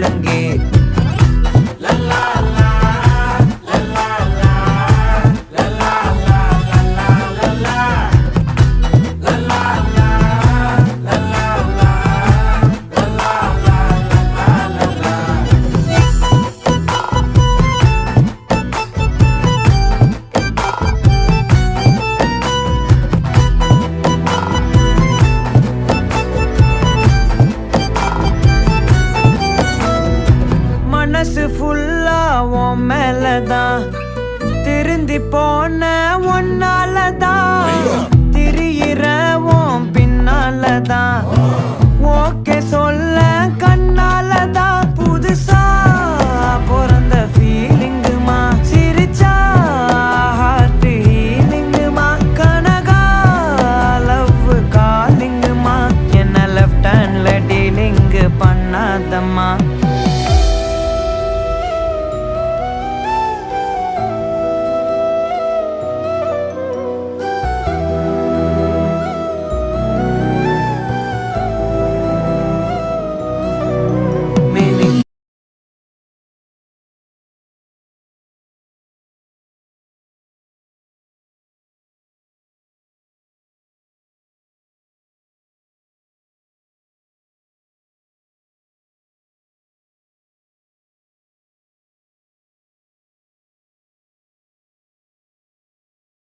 முழங்கே. மனசு ஃபுல்லா உன் மேலதான், திருந்தி போன ஒன்னாலதான், திரியிற உன் பின்னாலதான், ஓகே சொல்ல கண்ணாலதான். புதுசா பிறந்த ஃபீலிங்குமா, சிரிச்சா ஹார்ட் ஹீலிங்குமா, கனகா லவ் காலிங்குமா, என்ன லெஃப்ட் ஹேண்ட்ல டீலிங்கு பண்ணாதம்மா.